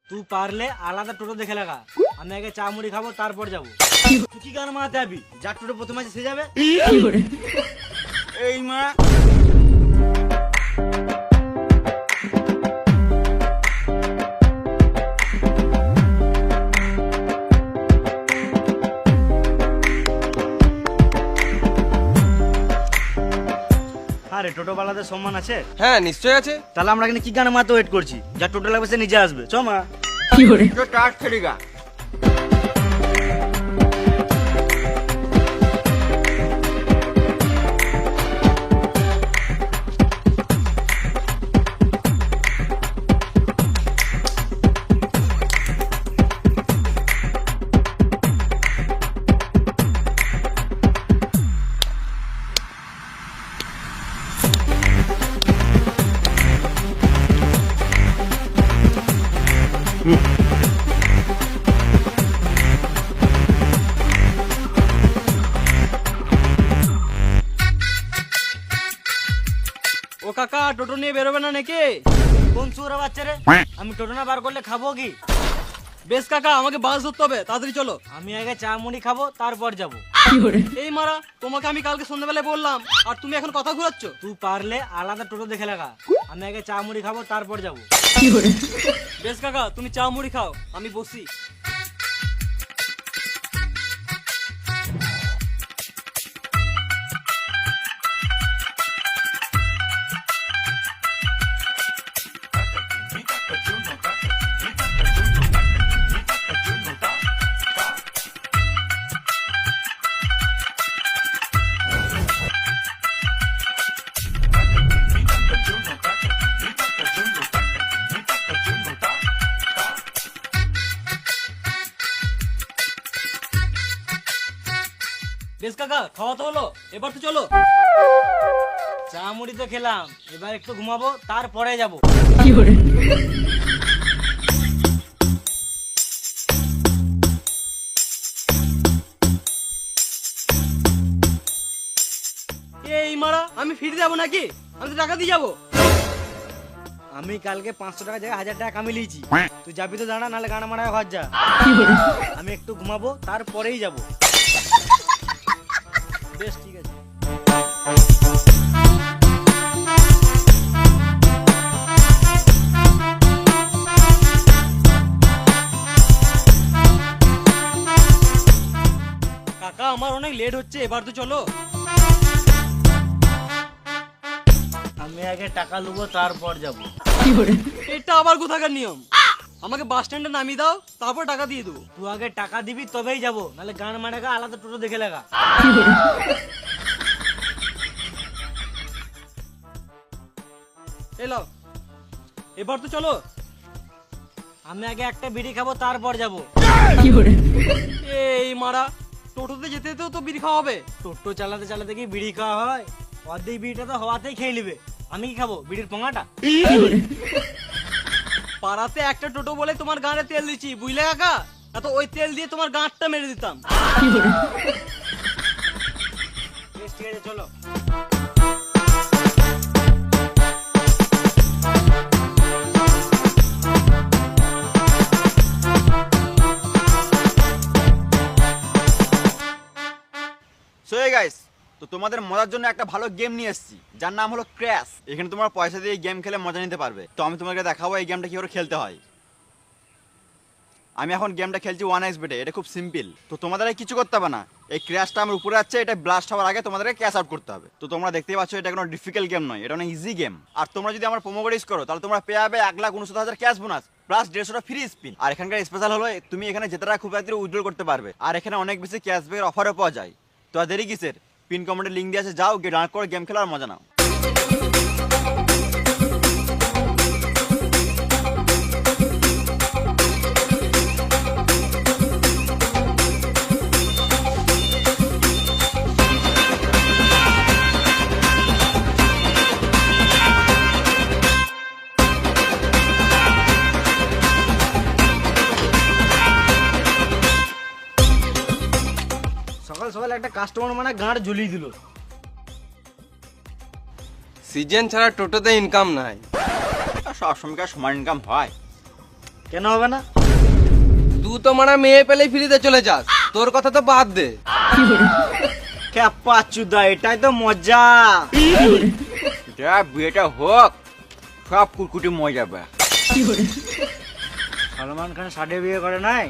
তুই পারলে আলাদা টোটো দেখে লাগা। আমি আগে চা মুড়ি খাবো তারপর যাবো। তুই কি গান মারাতে যাবি? যার টোটো প্রথমে আছে সে যাবে। এই মা আরে টোটোওয়ালাদের সম্মান আছে। হ্যাঁ নিশ্চয়ই আছে। তাহলে আমরা এখানে কি গান মারাতে ওয়েট করছি? যার টোটো লাগবে সে নিজে আসবে। চ মা। ও কাকা, টোটো নিয়ে বেরোবে না নাকি? কোন চোরা বাচ্চা রে? আমি টোটো না বার করলে খাবো কি? বেশ কাকা, আমাকে বাস ধরতে হবে, তাড়াতাড়ি চলো। আমি আগে চা মুড়ি খাবো তারপর যাবো। এই মারা, তোমাকে আমি কালকে সন্ধ্যাবেলায় বললাম আর তুমি এখন কথা ঘুরাচ্ছ। তুই পারলে আলাদা টোটো দেখে লাগা। আমি আগে চা মুড়ি খাবো তারপর যাবো। বেশ কাকা, তুমি চা মুড়ি খাও, আমি বসি। বেশ কাকা, খাওয়া তো হলো, এবার তো চলো। চা মুড়ি তো খেলাম, এবার একটু ঘুমাবো তারপরে যাবো। এই মারা, আমি ফিরে যাবো নাকি? আমি তো টাকা দিয়ে যাবো। আমি কালকে 500 টাকা জায়গায় 1000 টাকা কামিয়ে লিয়েছি। তুই যাবি তো দাঁড়া, নাহলে গানা মারা ঘর যা। আমি একটু ঘুমাবো তারপরেই যাবো। বেশ ঠিক আছে। কাকা, আমার অনেক লেট হচ্ছে, এবার তো চলো। আমি আগে টাকা নেবো তারপর যাবো। এটা আবার কোথাকার নিয়ম? আমাকে বাস স্ট্যান্ডে নামিয়ে দাও, তারপর টাকা দিয়ে দেবো। তুই আগে টাকা দিবি তবেই যাবো, নাহলে গান মারা গা আলাদা টোটো দেখে লাগা। এলো, এবার তো চলো। আমি আগে একটা বিড়ি খাবো তারপর যাবো। এই মারা, টোটোতে যেতে যেতেও তো বিড়ি খাওয়া হবে। টোটো চালাতে চালাতে কি বিড়ি খাওয়া হয়? অর্ধেক বিড়িটা তো হওয়াতেই খেয়ে নিবে। আমি কি খাবো? বিড়ির পোঙাটা। পাড়াতে একটা টোটো বলে তোমার গাঁড়ে তেল দিচ্ছি, বুঝলে কাকা? তো ওই তেল দিয়ে তোমার গাঁটটা মেরে দিতাম। বেশ ঠিক আছে, চলো। সো হে গাইস, তো তোমাদের মজার জন্য একটা ভালো গেম নিয়ে এসেছি, যার নাম হলো ক্র্যাশ। এখানে তোমরা পয়সা দিয়ে গেম খেলে মজা নিতে পারবে। তো আমি তোমাকে দেখাবো এই গেমটা কিভাবে খেলতে হয়। আমি এখন গেমটা খেলছি 1xbet এ। এটা খুব সিম্পল। তো তোমাদের আর কিছু করতে হবে না। এই ক্র্যাশটা আমার উপরে আছে, এটা ব্লাস্ট হওয়ার আগে তোমাদেরকে ক্যাশ আউট করতে হবে। তো তোমরা দেখতেই পাচ্ছ, এটা কোনো ডিফিকাল্ট গেম নয়, এটা অনেক ইজি গেম। আর তোমরা যদি আমার প্রোমো কোড ইউজ করো, তাহলে তোমরা পেয়ে যাবে 1,69,000 ক্যাশ বোনাস প্লাস 150টা ফ্রি স্পিন। আর এখানকার স্পেশাল হলো, তুমি এখানে যেটা খুব তাড়াতাড়ি উইথড্র করতে পারবে। আর এখানে অনেক বেশি ক্যাশব্যাকের অফারও পাওয়া যায়। তো আর দেরি কিসের? পিন কমেন্টে লিঙ্ক দিয়ে আছে, যাও গিয়ে ডাউনলোড করে গেম খেলার মজা নাও। সকাল সকাল একটা কাস্টমার মানে গাঁড় ঝুলিয়ে দিল। সিজন ছাড়া টোটোতে ইনকাম নাই। সব সময়কার সমান ইনকাম হয়। কেন হবে না? তুই তো মানে মেয়ে পেলেই ফ্রিতে চলে যাস, তোর কথা তো বাদ দে। ক্যাপা চুদা, এটাই তো মজা। যা বিয়েটা হোক, সব কুটকুটি মজা যাবে। সলমান খান সাডে বিয়ে করে নাই,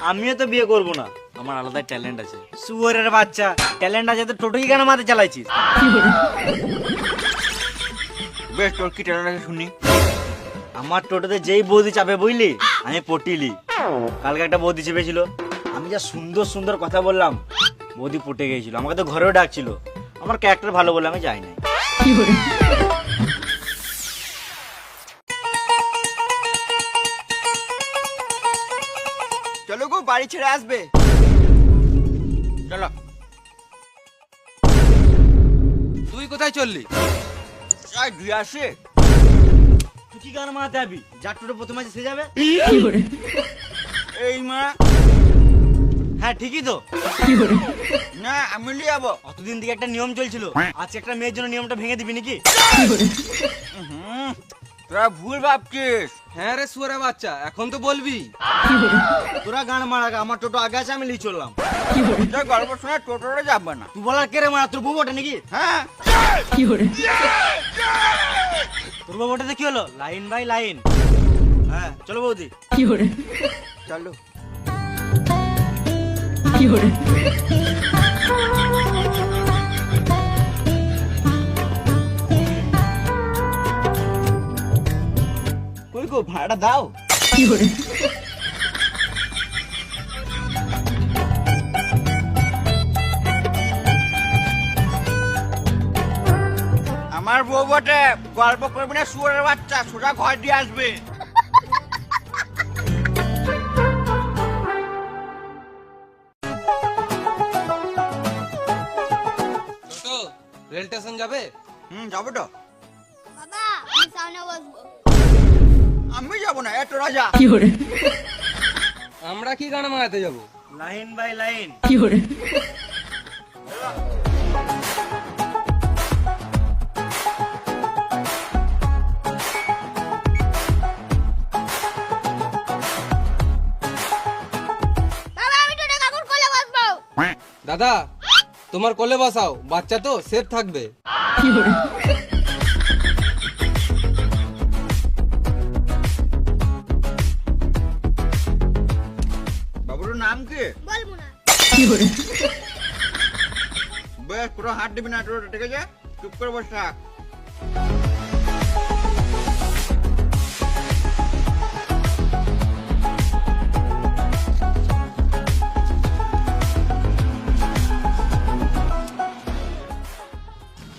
আমিও তো বিয়ে করব না, আমার আলাদা ট্যালেন্ট আছে। শুয়োরের বাচ্চা, ট্যালেন্ট আছে তো টোটোই কেন মাথা চালাইছিস? বেশ, তোর কি ট্যালেন্ট আছে শুনি। আমার টোটোতে যেই বৌদি চাপে বুঝলি, আমি পটিলি। কালকে একটা বৌদি চেপেছিল, আমি যা সুন্দর সুন্দর কথা বললাম, বৌদি পটে গিয়েছিল। আমাকে তো ঘরেও ডাকছিল, আমার ক্যারেক্টার ভালো বলে আমি যাই না। চলো গো, বাড়ি ছেড়ে আসবে। চলো। তুই কোথায় চললি? যাই ঘুরে আসে। তুই কি গান মারাতে যাবি? যার টোটো প্রথমে আছে সে যাবে। এই মা, হ্যাঁ ঠিকই তো। না আমি নিয়ে যাবো। অতদিন থেকে একটা নিয়ম চলছিল, আজকে একটা মেয়ের জন্য নিয়মটা ভেঙে দিবি নাকি? তোরা ভুল ভাবছিস। হ্যাঁ রে শুয়োরে বাচ্চা, এখন তো বলবি। তোরা গান মারা, আমার টোটো আগে আছে, আমি লিয়ে চললাম। তোর গল্প শোনা টোটোরে যাবে না। তুই বলার কে রে মারা? তোর বউ ওঠে নাকি? হ্যাঁ, তোর বউ ওঠে কি হলো? Line by line. হ্যাঁ চলো বৌদি। চলো। কই গো, ভাড়াটা দাও। আমার বউ বটে, গল্প করবি না শুয়োরের বাচ্চা, সোজা ঘর দিয়ে আসবে। টোটো রেল স্টেশন যাবে? যাবো তো। বাবা আমি সামনে বসবো। আমি যাবো না, এত রাজা। আমরা কি গান মারাতে যাবো? Line by line. বাবা আমি টোটো কাকুর কোলে বসবো। দাদা তোমার কোলে বসাও, বাচ্চা তো সেফ থাকবে। বাবুর নাম কি? বলবো না। বেশ, পুরো হাত দিবি না, ঠিক আছে? চুপ করে বস থাক।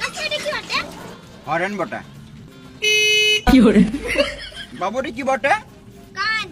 কাকু এটা কি বটে? হরেন বটে। বাবুটি কি বটে? কান।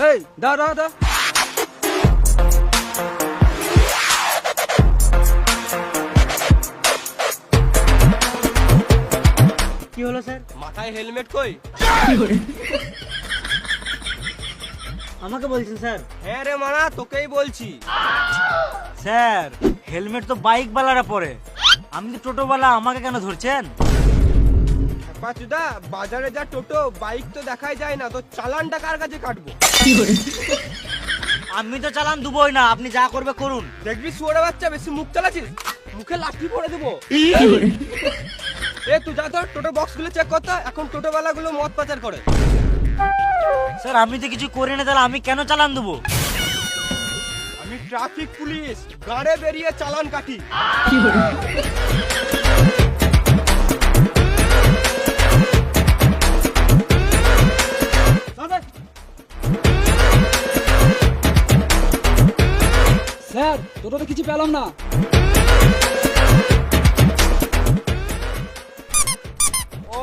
এই দা দা দা। কি হলো স্যার? মাথায় হেলমেট কই? আমাকে বলছেন স্যার? হ্যাঁ রে মানা, তোকেই বলছি। স্যার হেলমেট তো বাইক বালারা পরে, আমি তো টোটো বালা, আমাকে কেন ধরছেন? পাচুদা, বাজারে যা টোটো বাইক তো দেখাই যায় না, তো চালানটা কার কাছে কাটবো? আমি তো চালান দুবই না, আপনি যা করবে করুন। দেখবি শুয়োরে বাচ্চা, বেশি মুখ চালাচ্ছিস, মুখে লাঠি পড়ে দেবো। এ তুই যা তো টোটো বক্স গুলো চেক করতে, এখন টোটো বালা গুলো মদ পাচার করে। স্যার আমি তো কিছু করি না, তাহলে আমি কেন চালান দেবো? আমি ট্রাফিক পুলিশ, গাড়ে বেরিয়ে চালান কাটি। স্যার টোটো তো কিছু পেলাম না। ও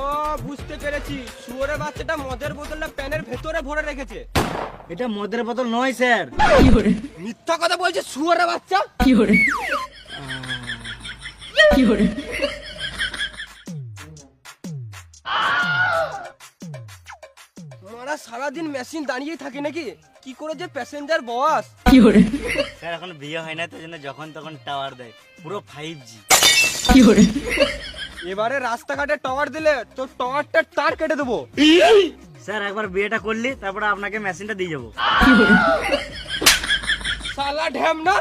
বুঝতে পেরেছি, শুয়োরে বাচ্চাটা মদের বোতলটা প্যানের ভেতরে ভরে রেখেছে। এটা মদের বোতল নয় স্যার। মিথ্যা কথা বলছে শুয়োরে বাচ্চা। মারা সারাদিন মেশিন দাঁড়িয়ে থাকে নাকি? কি করে যে প্যাসেঞ্জার বস। স্যার এখন বিয়ে হয় না তো জন্য যখন তখন টাওয়ার দেয় পুরো 5G। এবারে রাস্তাঘাটে টাওয়ার দিলে তো টাওয়ারটা তার কেটে দেবো। স্যার একবার বিয়েটা করলি তারপরে আপনাকে মেশিনটা দিয়ে যাবো। শালা ঢ্যাম না।